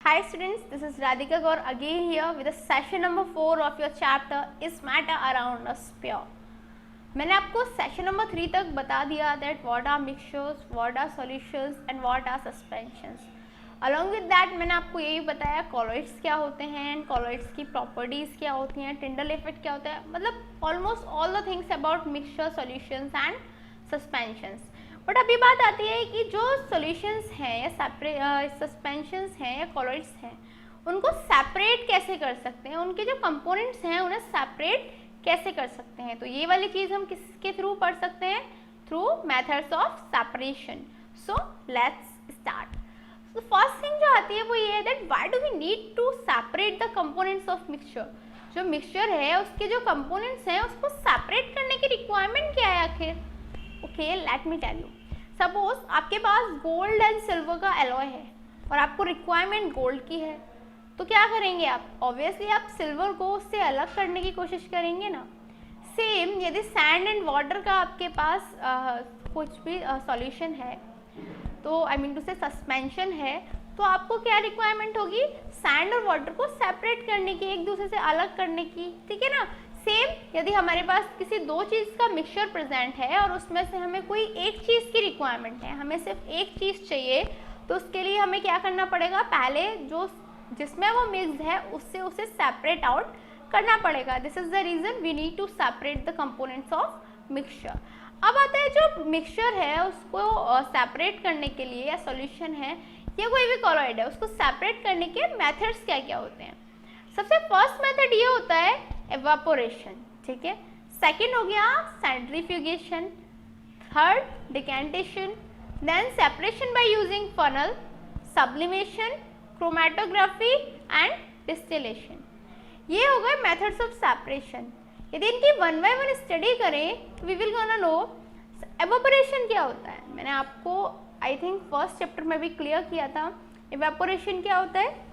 Hi students, this is Radhika Gaur again here with the session number 4 of your chapter Is Matter Around Us Pure. मैंने आपको session number 3 तक बता दिया that what are mixtures, what are solutions and what are suspensions. Along with that मैंने आपको यही बताया colloids क्या होते हैं, colloids की properties क्या होती हैं, Tyndall effect क्या होता है, मतलब almost all the things about mixture, solutions and suspensions. But अभी बात आती है कि जो सॉल्यूशंस हैं या सस्पेंशंस हैं या कॉलोइड्स हैं उनको सेपरेट कैसे कर सकते हैं, उनके जो कंपोनेंट्स हैं उन्हें सेपरेट कैसे कर सकते हैं. तो ये वाली चीज़ हम किसके थ्रू पढ़ सकते हैं, through methods of separation. So let's start. तो फर्स्ट थिंग जो आती है वो ये है that why do we need to separate the components of mixture. जो मिक्सचर है उसके जो कंपोनेंट्स हैं उसको सेपरेट करने की रिक्वायरमेंट क्या है आखिर. Okay, let me tell you. Suppose आपके पास गोल्ड एंड सिल्वर का एलॉय है और आपको रिक्वायरमेंट गोल्ड की है, तो क्या करेंगे आप, ऑब्वियसली आप सिल्वर को उससे अलग करने की कोशिश करेंगे ना. सेम यदि सैंड एंड वाटर का आपके पास कुछ भी सॉल्यूशन है, तो आई मीन टू से सस्पेंशन है, तो आपको क्या रिक्वायरमेंट होगी, सैंड और वाटर को सेपरेट करने की, एक दूसरे से अलग करने की. ठीक है ना. सेम यदि हमारे पास किसी दो चीज़ का मिक्सचर प्रेजेंट है और उसमें से हमें कोई एक चीज़ की रिक्वायरमेंट है, हमें सिर्फ एक चीज़ चाहिए, तो उसके लिए हमें क्या करना पड़ेगा, पहले जो जिसमें वो मिक्स्ड है उससे उसे सेपरेट आउट करना पड़ेगा. This is the reason we need to separate the components of mixture. अब आता है जो मिक्सचर है उसको सेपरेट करने के लिए या सॉल्यूशन है या कोई भी कॉलोइड है उसको सेपरेट करने के मेथड्स क्या क्या होते हैं. सबसे फर्स्ट मेथड ये होता है एवापोरेशन. ठीक है. सेकेंड हो गया centrifugation, third decantation, then separation by using funnel, sublimation, chromatography and distillation. ये हो गए मेथड्स ऑफ सेपरेशन. यदि इनकी वन बाय वन स्टडी करें we will gonna know evaporation क्या होता है. मैंने आपको आई थिंक फर्स्ट चैप्टर में भी क्लियर किया था. एवापोरेशन क्या होता है,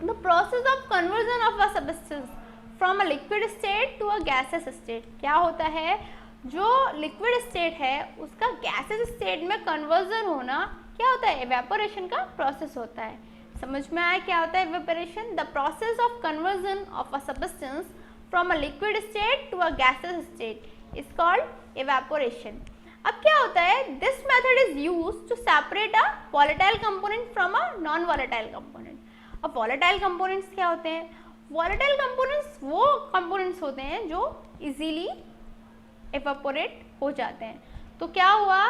the process of conversion of a substance from a liquid state to a gaseous state. क्या होता है, जो liquid state है उसका gaseous state में conversion होना क्या होता है, evaporation का process होता है. समझ में आया क्या होता है evaporation? The process of conversion of a substance from a liquid state to a gaseous state is called evaporation. अब क्या होता है, this method is used to separate a volatile component from a non-volatile component. अब volatile components क्या होते हैं, volatile components वो components होते हैं जो इजीली एवापोरेट हो जाते हैं. तो क्या हुआ,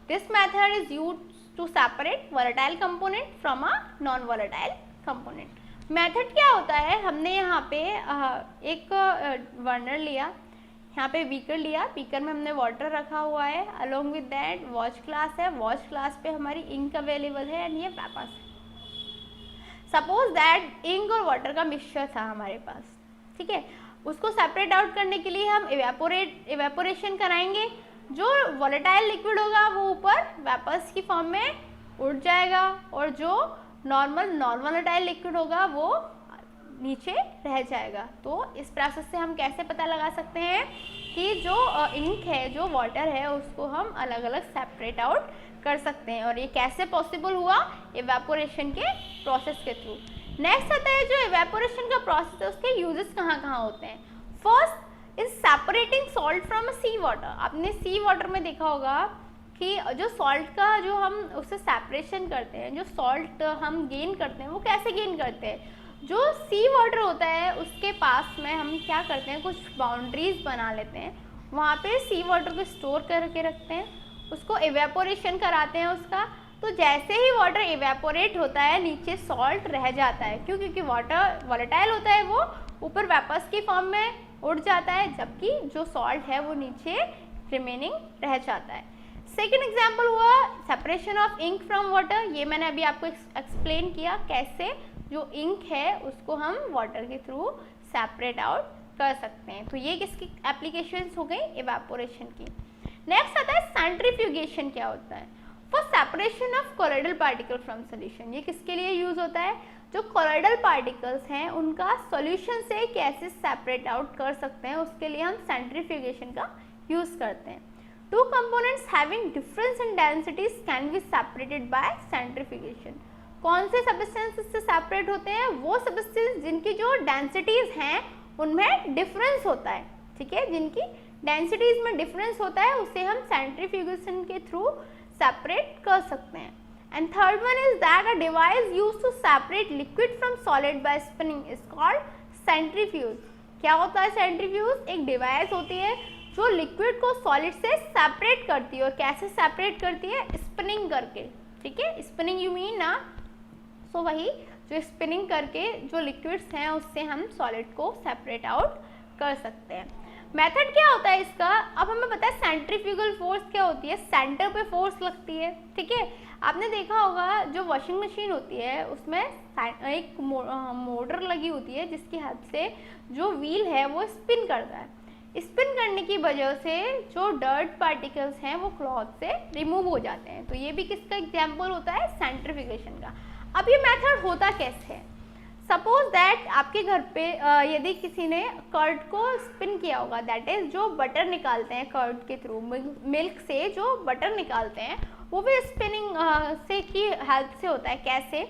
this method is used to separate volatile component from a non volatile component. Method क्या होता है, हमने यहाँ पे एक बर्नर लिया, यहाँ पे बीकर लिया, बीकर में हमने वाटर रखा हुआ है, along with that watch glass है, वॉच ग्लास पे हमारी इंक अवेलेबल है एंड ये वेपर्स है. सपोज दैट इंक और वाटर का मिक्सचर था हमारे पास. ठीक है. उसको सेपरेट आउट करने के लिए हम एवेपोरेशन कराएंगे. जो वॉलेटाइल लिक्विड होगा वो ऊपर वेपर्स की फॉर्म में उड़ जाएगा और जो नॉर्मल नॉन वॉलेटाइल लिक्विड होगा वो नीचे रह जाएगा. तो इस प्रोसेस से हम कैसे पता लगा सकते हैं कि जो इंक है, जो वाटर है, उसको हम अलग अलग सेपरेट आउट कर सकते हैं. और ये कैसे पॉसिबल हुआ, एवेपोरेशन के प्रोसेस के थ्रू. नेक्स्ट आता है जो एवेपोरेशन का प्रोसेस है उसके यूजेस कहाँ कहाँ होते हैं. First is separating salt from sea water. आपने सी वाटर में देखा होगा कि जो सॉल्ट का जो हम उससे सेपरेशन करते हैं, जो सॉल्ट हम गेन करते हैं वो कैसे गेन करते हैं, जो सी वाटर होता है उसके पास में हम क्या करते हैं, कुछ बाउंड्रीज बना लेते हैं, वहाँ पे सी वाटर को स्टोर करके रखते हैं, उसको एवेपोरेशन कराते हैं उसका. तो जैसे ही वाटर एवेपोरेट होता है नीचे सॉल्ट रह जाता है. क्यों, क्योंकि वाटर वॉलेटाइल होता है, वो ऊपर वेपर्स की फॉर्म में उड़ जाता है, जबकि जो सॉल्ट है वो नीचे रिमेनिंग रह जाता है. सेकेंड एग्जाम्पल हुआ separation of ink from water. ये मैंने अभी आपको एक्सप्लेन किया कैसे जो इंक है उसको हम वाटर के थ्रू सेपरेट आउट कर सकते हैं. तो ये किसकी एप्लीकेशंस हो गई, एवेपोरेशन की. नेक्स्ट आता है सेंट्रीफ्यूगेशन. क्या होता है, for separation of colloidal particle from solution. ये किसके लिए यूज होता है, जो कोलोइडल पार्टिकल्स हैं उनका सॉल्यूशन से कैसे सेपरेट आउट कर सकते हैं, उसके लिए हम सेंट्रीफ्यूगेशन का यूज करते हैं. Two components having difference in densities can be separated by centrifugation. कौन से सब्सटेंस इससे सेपरेट होते हैं? वो सब्सटेंस जिनकी जो डेंसिटीज हैं उनमें डिफरेंस होता है, ठीक है, जिनकी डेंसिटीज में डिफरेंस होता है उसे हम सेंट्रीफ्यूगेशन के थ्रू सेपरेट कर सकते हैं. And third one is that a device used to separate liquid from solid by spinning is called centrifuge. क्या होता है सेंट्रीफ्यूज? एक डिवाइस होती है जो लिक्विड को सॉलिड से सेपरेट करती है. और कैसे सेपरेट करती है? स्पिनिंग करके, ठीक है, स्पिनिंग यू मीन ना. सो वही जो स्पिनिंग करके जो लिक्विड्स हैं उससे हम सॉलिड को सेपरेट आउट कर सकते हैं. मेथड क्या होता है इसका? अब हमें पता है सेंट्रीफ्यूगल फोर्स क्या होती है, सेंटर पे फोर्स लगती है, ठीक है. आपने देखा होगा जो वॉशिंग मशीन होती है उसमें एक मोटर लगी होती है जिसकी हेल्प से जो व्हील है वो स्पिन करता है. स्पिन करने की वजह से जो डर्ट पार्टिकल्स हैं वो क्लॉथ से रिमूव हो जाते हैं. तो ये भी किसका एग्जाम्पल होता है? सेंट्रीफ्यूगेशन का. अब ये मेथड होता कैसे है? सपोज दैट आपके घर पे यदि किसी ने कर्ड को स्पिन किया होगा, दैट इज जो बटर निकालते हैं कर्ड के थ्रू, मिल्क से जो बटर निकालते हैं वो भी स्पिनिंग से की हेल्प से होता है. कैसे?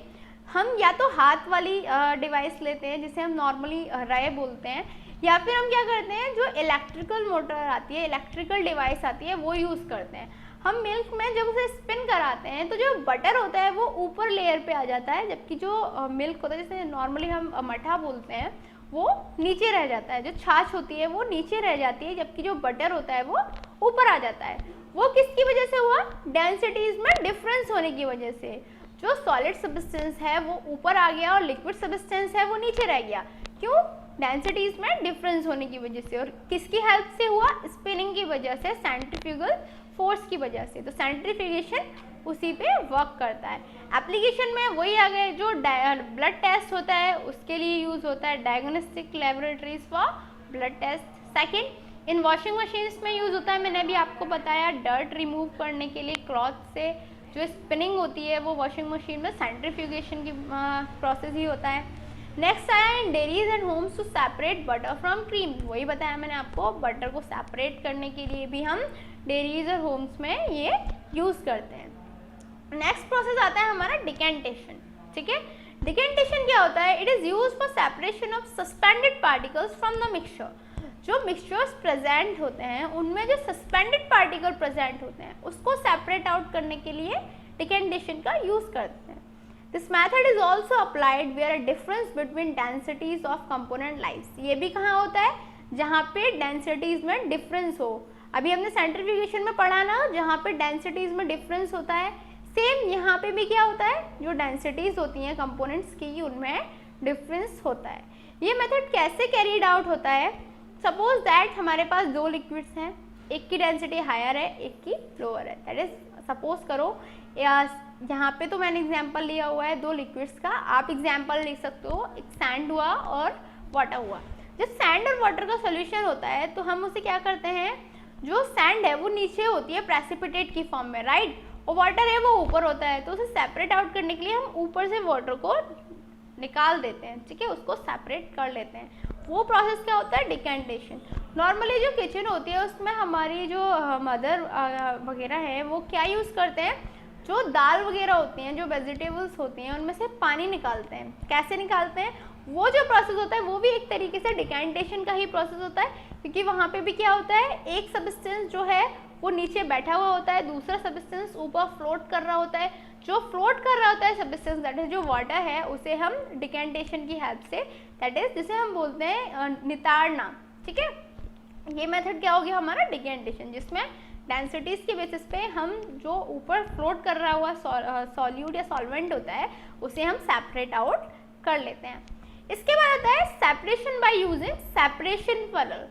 हम या तो हाथ वाली डिवाइस लेते हैं जिसे हम नॉर्मली रय बोलते हैं, या फिर हम क्या करते हैं जो इलेक्ट्रिकल मोटर आती है, इलेक्ट्रिकल डिवाइस आती है वो यूज़ करते हैं. हम मिल्क में जब उसे स्पिन कराते हैं तो जो बटर होता है वो ऊपर लेयर पे आ जाता है, जबकि जो मिल्क होता है जिसे नॉर्मली हम मठा बोलते हैं वो नीचे रह जाता है. जो छाछ होती है वो नीचे रह जाती है, जबकि जो बटर होता है वो ऊपर आ जाता है. वो किसकी वजह से हुआ? डेंसिटीज में डिफरेंस होने की वजह से. जो सॉलिड सब्सटेंस है वो ऊपर आ गया और लिक्विड सब्सटेंस है वो नीचे रह गया. क्यों? डेंसिटीज में डिफरेंस होने की वजह से. और किसकी हेल्प से हुआ? स्पिनिंग की वजह से, सेंट्रीफ्यूगल फोर्स की वजह से. तो सेंट्रीफ्यूगेशन उसी पे वर्क करता है. एप्लीकेशन में वही आ गए, जो ब्लड टेस्ट होता है उसके लिए यूज होता है, diagnostic laboratories for blood test. Second, in washing machines में यूज होता है, मैंने अभी आपको बताया, डर्ट रिमूव करने के लिए क्लॉथ से जो स्पिनिंग होती है वो वॉशिंग मशीन में सेंट्रीफ्यूगेशन की प्रोसेस ही होता है. नेक्स्ट आया in dairies and homes to separate butter from cream. वही बताया मैंने आपको, बटर को सेपरेट करने के लिए भी हम डेयरीज और होम्स में ये यूज़ करते हैं. नेक्स्ट प्रोसेस आता है हमारा डिकेंटेशन, ठीक है. डिकेंटेशन क्या होता है? It is use for separation of suspended particles from the mixture. जो मिक्सचर्स प्रेजेंट होते हैं उनमें जो सस्पेंडेड पार्टिकल प्रेजेंट होते हैं उसको सेपरेट आउट करने के लिए डिकेंटेशन का यूज़ करते हैं. This method is also applied where a difference between densities of component lies. ये भी कहाँ होता है? जहाँ पे densities में difference हो. अभी हमने सेंट्रीफ्यूगेशन में पढ़ा ना, जहाँ पे densities में difference होता है, सेम यहाँ पे भी क्या होता है? जो densities होती हैं components की उनमें difference होता है. ये method कैसे carried out होता है? Suppose that हमारे पास दो liquids हैं, एक की density higher है, एक की lower है. That is, suppose करो यहाँ पे तो मैंने एग्जाम्पल लिया हुआ है दो लिक्विड्स का, आप एग्जाम्पल लिख सकते हो, एक सैंड हुआ और वाटर हुआ. जब सैंड और वाटर का सोल्यूशन होता है तो हम उसे क्या करते हैं, जो सैंड है वो नीचे होती है प्रेसिपिटेट की फॉर्म में, राइट, और वाटर है वो ऊपर होता है. तो उसे सेपरेट आउट करने के लिए हम ऊपर से वाटर को निकाल देते हैं, ठीक है, उसको सेपरेट कर लेते हैं. वो प्रोसेस क्या होता है? डिकेंटेशन. नॉर्मली जो किचन होती है उसमें हमारी जो मदर वगैरह है वो क्या यूज़ करते हैं, जो दाल वगैरह होती हैं, जो वेजिटेबल्स होती हैं उनमें से पानी निकालते हैं. कैसे निकालते हैं? वो जो प्रोसेस होता है वो भी एक तरीके से डिकेंटेशन का ही प्रोसेस होता है, क्योंकि वहाँ पे भी क्या होता है, एक सब्सटेंस जो है वो नीचे बैठा हुआ होता है, दूसरा सब्सटेंस ऊपर फ्लोट कर रहा होता है. जो फ्लोट कर रहा होता है सब्सटेंस, दैट इज जो वाटर है, उसे हम डिकेंटेशन की हेल्प से, दैट इज जिसे हम बोलते हैं नितारना, ठीक है. ये मेथड क्या हो गया हमारा? डिकेंटेशन, जिसमें डेंसिटीज के बेसिस पे हम जो ऊपर फ्लोट कर रहा हुआ सॉल्यूट या सॉल्वेंट होता है उसे हम सेपरेट आउट कर लेते हैं. इसके बाद आता है separation by using separation funnel.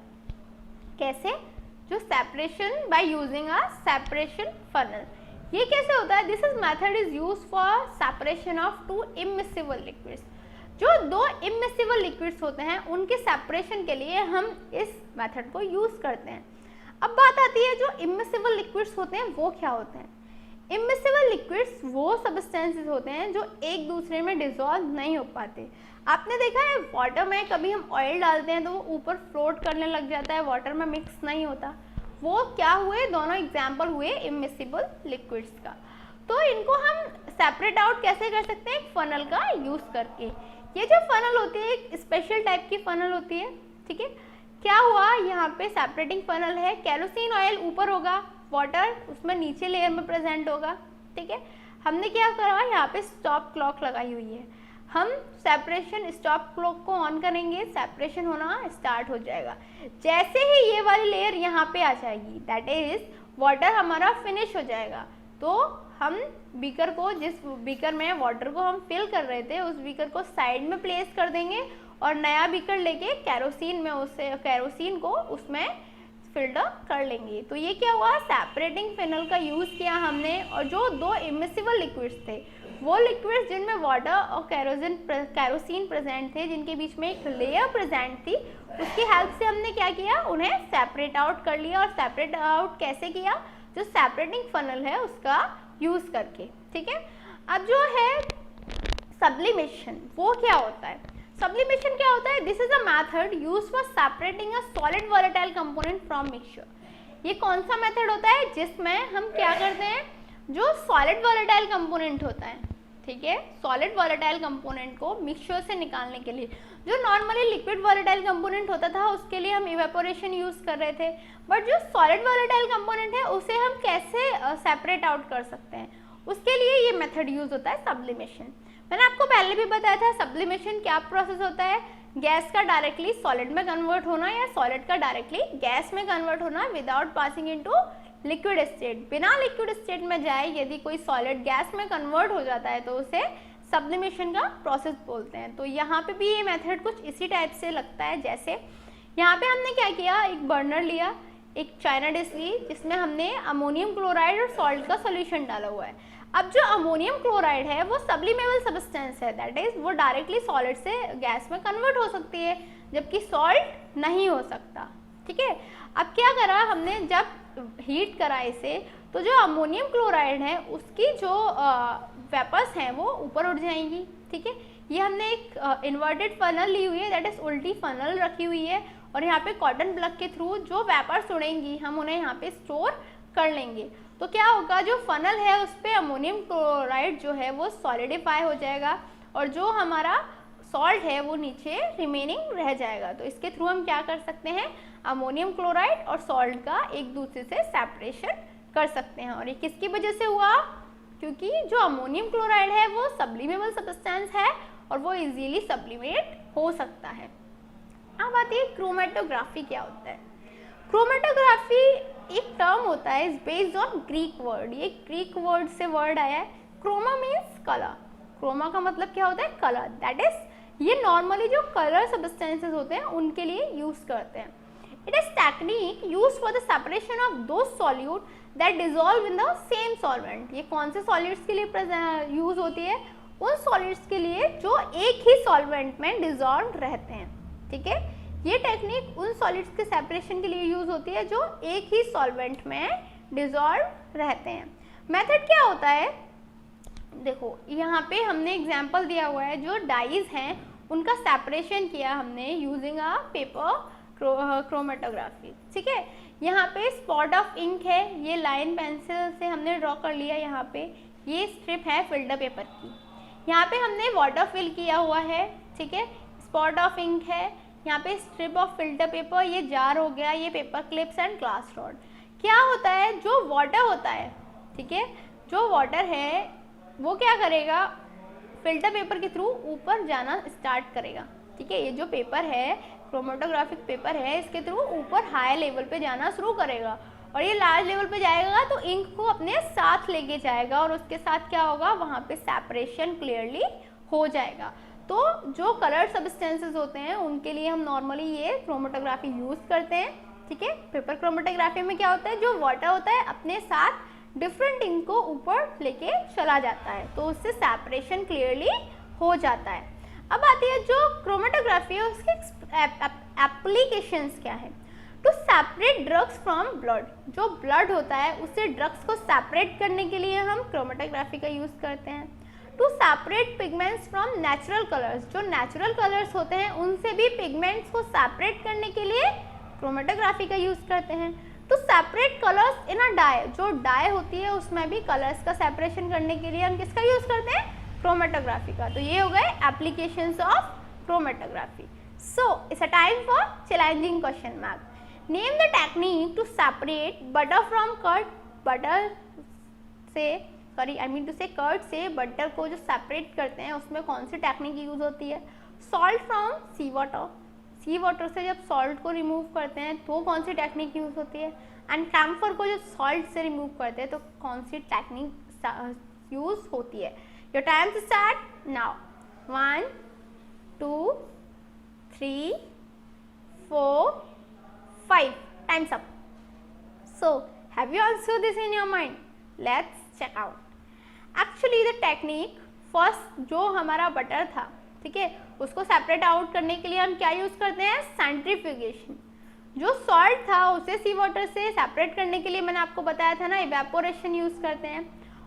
कैसे? जो separation by using a separation funnel, ये कैसे होता है? This is method is use for separation of to immiscible liquids. जो दो इमिसिबल लिक्विड्स होते हैं उनके सेपरेशन के लिए हम इस मेथड को यूज करते हैं. अब बात आती है जो इमिसिबल लिक्विड्स होते हैं वो क्या होते हैं. इमिसिबल लिक्विड्स वो सब्सटेंसेस होते हैं जो एक दूसरे में डिसॉल्व नहीं हो पाते. आपने देखा है वाटर में कभी हम ऑयल डालते हैं तो वो ऊपर फ्लोट करने लग जाता है, वाटर में मिक्स नहीं होता. वो क्या हुए? दोनों एग्जाम्पल हुए इमिसिबल लिक्विड्स का. तो इनको हम सेपरेट आउट कैसे कर सकते हैं, फनल का यूज करके। ये जो फनल होती है एक स्पेशल टाइप की फनल होती है, ठीक है। क्या हुआ, यहाँ पे सेपरेटिंग फनल है, केरोसिन ऑयल ऊपर होगा, वाटर उसमें नीचे लेयर में प्रेजेंट होगा, ठीक है। हमने क्या करा, यहाँ पे स्टॉप क्लॉक लगाई हुई है, हम सेपरेशन स्टॉप क्लॉक को ऑन करेंगे, सेपरेशन होना स्टार्ट हो जाएगा। जैसे ही ये वाली लेयर यहाँ पे आ जाएगी, दैट इज वाटर हमारा फिनिश हो जाएगा, तो हम बीकर को, जिस बीकर में वाटर को हम फिल कर रहे थे, उस बीकर को साइड में प्लेस कर देंगे और नया बीकर लेके केरोसिन को उसमें फिल्टर कर लेंगे। तो ये क्या हुआ, सेपरेटिंग फिनल का यूज़ किया हमने। और जो दो इमिसिबल लिक्विड्स थे, वो लिक्विड्स जिनमें वाटर और केरोसिन प्रेजेंट थे, जिनके बीच में एक लेयर प्रेजेंट थी, उसकी हेल्प से हमने क्या किया, उन्हें सेपरेट आउट कर लिया। और सेपरेट आउट कैसे किया, जो सेपरेटिंग फनल है उसका यूज़ करके, ठीक है। अब जो है सब्लिमेशन, वो क्या होता है, सब्लिमेशन क्या होता है, this is a method used for separating a solid volatile component from mixture. ये कौन सा मेथड होता है, जिसमें हम क्या करते हैं, जो सॉलिड वोलेटाइल कंपोनेंट होता है, ठीक है, सॉलिड वोलेटाइल कंपोनेंट को मिक्सचर से निकालने के लिए, जो नॉर्मली लिक्विड वोलेटाइल कंपोनेंट होता था उसके लिए हम इवेपोरेशन यूज कर रहे थे, बट जो सॉलिड वोलेटाइल कंपोनेंट है उसे हम कैसे सेपरेट आउट कर सकते हैं, उसके लिए ये मेथड यूज होता है सब्लिमेशन। मैंने आपको पहले भी बताया था सब्लिमेशन क्या प्रोसेस होता है, गैस का डायरेक्टली सॉलिड में कन्वर्ट होना या सॉलिड का डायरेक्टली गैस में कन्वर्ट होना without passing into liquid state. बिना लिक्विड स्टेट में जाए यदि कोई सॉलिड गैस में कन्वर्ट हो जाता है तो उसे सब्लिमेशन का प्रोसेस बोलते हैं। तो यहाँ पे भी ये मेथड कुछ इसी टाइप से लगता है। जैसे यहाँ पे हमने क्या किया, एक बर्नर लिया, एक चाइना डिश ली, जिसमें हमने अमोनियम क्लोराइड और सॉल्ट का सोल्यूशन डाला हुआ है। अब जो अमोनियम क्लोराइड है वो सब्लिमेबल सब्सटेंस है, दैट इज वो डायरेक्टली सॉलिड से गैस में कन्वर्ट हो सकती है, जबकि सॉल्ट नहीं हो सकता, ठीक है। अब क्या करा हमने, जब हीट करा इसे, तो जो अमोनियम क्लोराइड है उसकी जो वेपर्स हैं वो ऊपर उठ जाएंगी, ठीक है। ये हमने एक इन्वर्टेड फनल ली हुई है, दैट इज उल्टी फनल रखी हुई है, और यहाँ पे कॉटन प्लग के थ्रू जो वेपर्स उड़ेंगी हम उन्हें यहाँ पे स्टोर कर लेंगे। तो क्या होगा, जो फनल है उस पर अमोनियम क्लोराइड जो है वो सॉलिडिफाई हो जाएगा और जो हमारा सॉल्ट है वो नीचे रिमेनिंग रह जाएगा। तो इसके थ्रू हम क्या कर सकते हैं, अमोनियम क्लोराइड और सॉल्ट का एक दूसरे से सेपरेशन कर सकते हैं। और ये किसकी वजह से हुआ, क्योंकि जो अमोनियम क्लोराइड है वो सब्लिमेबल सब्सटेंस है और वो इजीली सब्लिमेट हो सकता है। अब आती है क्रोमेटोग्राफी क्या होता है। क्रोमेटोग्राफी एक टर्म होता है, is based on Greek word. ये ग्रीक वर्ड से वर्ड आया है। क्रोमा मीन्स कलर, क्रोमा का मतलब क्या होता है, कलर, दैट इज ये नॉर्मली जो कलर सब्सटेंसेस होते हैं उनके लिए यूज करते हैं। It is technique use for the separation of दो solute that dissolve in the same solvent. ये कौन से सॉलिड्स के लिए यूज होती है, उन सॉलिड्स के लिए जो एक ही सॉल्वेंट में डिजॉल्व रहते हैं, ठीक है। ये टेक्निक उन सॉलिड्स के सेपरेशन के लिए यूज होती है जो एक ही सॉल्वेंट में डिजॉल्व रहते हैं। मेथड क्या होता है, देखो यहाँ पे हमने एग्जांपल दिया हुआ है, जो डाइज हैं उनका सेपरेशन किया हमने यूजिंग अ पेपर क्रोमेटोग्राफी, ठीक है। यहाँ पे स्पॉट ऑफ इंक है, ये लाइन पेंसिल से हमने ड्रॉ कर लिया। यहाँ पे ये स्ट्रिप है फिल्टर पेपर की, यहाँ पे हमने वाटर फिल किया हुआ है, ठीक है। स्पॉट ऑफ इंक है, यहाँ पे स्ट्रिप ऑफ फिल्टर पेपर, ये जार हो गया, ये paper clips and glass rod. क्या होता है, जो वाटर होता है, ठीक है, जो वाटर है वो क्या करेगा, फिल्टर पेपर के थ्रू ऊपर जाना स्टार्ट करेगा, ठीक है। ये जो पेपर है, क्रोमेटोग्राफिक पेपर है, इसके थ्रू ऊपर हाई लेवल पे जाना शुरू करेगा और ये लार्ज लेवल पे जाएगा तो इंक को अपने साथ लेके जाएगा और उसके साथ क्या होगा, वहाँ पे सेपरेशन क्लियरली हो जाएगा। तो जो कलर सब्सटेंसेस होते हैं उनके लिए हम नॉर्मली ये क्रोमेटोग्राफी यूज करते हैं, ठीक है। पेपर क्रोमेटोग्राफी में क्या होता है, जो वाटर होता है अपने साथ डिफरेंट इंक को ऊपर लेके चला जाता है, तो उससे सेपरेशन क्लियरली हो जाता है। अब आती है जो क्रोमेटोग्राफी है उसके एप्लीकेशंस क्या है। To separate drugs from blood, जो ब्लड होता है उससे ड्रग्स को सेपरेट करने के लिए हम क्रोमेटोग्राफी का यूज करते हैं। To separate pigments from natural colours, जो नेचुरल कलर्स होते हैं उनसे भी पिगमेंट्स को सेपरेट करने के लिए क्रोमेटोग्राफी का यूज करते हैं। To separate colours in a dye, जो डाई होती है उसमें भी कलर्स का सेपरेशन करने के लिए हम किसका यूज करते हैं, क्रोमेटोग्राफी का। तो ये हो गए applications of chromatography. So it's a time for challenging question mark. Name the technique to separate butter from curd, butter से कर्ड से बटर को जो सेपरेट करते हैं उसमें कौन सी टेक्निक यूज होती है। Salt from sea water, sea water से जब सॉल्ट को रिमूव करते हैं तो कौन सी टेक्निक यूज होती है। एंड कैम्फर को जो सॉल्ट से रिमूव करते हैं तो कौन सी टेक्निक यूज होती है। Your time to start now. 1 2 3 4 5 times up. So have you answered this in your mind? Let's check out. Actually the technique first जो हमारा बटर था, ठीक है, उसको सेपरेट आउट करने के लिए हम क्या यूज करते हैं, सेंट्रीफ्यूगेशन। जो सॉल्ट था उसे सी वाटर से सेपरेट करने के लिए मैंने आपको बताया था ना, इवेपोरेशन यूज करते हैं।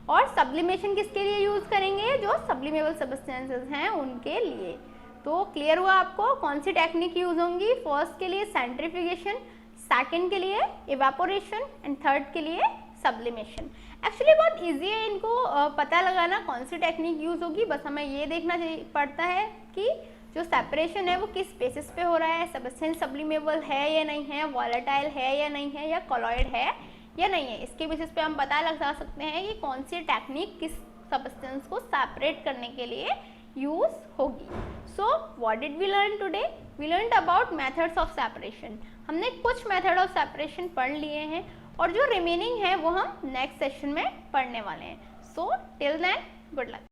और सब्लिमेशन किसके लिए यूज करेंगे, जो सब्लिमेबल सब्सटेंसेस हैं उनके लिए। तो क्लियर हुआ आपको कौन सी टेक्निक यूज होंगी। फर्स्ट के लिए सेंट्रीफ्यूगेशन, सेकंड के लिए इवेपोरेशन एंड थर्ड के लिए सब्लिमेशन। एक्चुअली बहुत इजी है इनको पता लगाना कौन सी टेक्निक यूज होगी। बस हमें ये देखना पड़ता है कि जो सेपरेशन है वो किस बेसिस पे हो रहा है, सब्सटेंस सब्लिमेबल है या नहीं है, वॉलेटाइल है या नहीं है, या कॉलॉइड है या नहीं है। इसके बेसिस पे हम पता लगा सकते हैं कि कौन सी टेक्निक किस सब्सटेंस को सेपरेट करने के लिए यूज होगी। So what did we learn today? We learn about methods of separation. हमने कुछ मेथड ऑफ सेपरेशन पढ़ लिए हैं और जो रिमेनिंग है वो हम नेक्स्ट सेशन में पढ़ने वाले हैं। So till then good luck.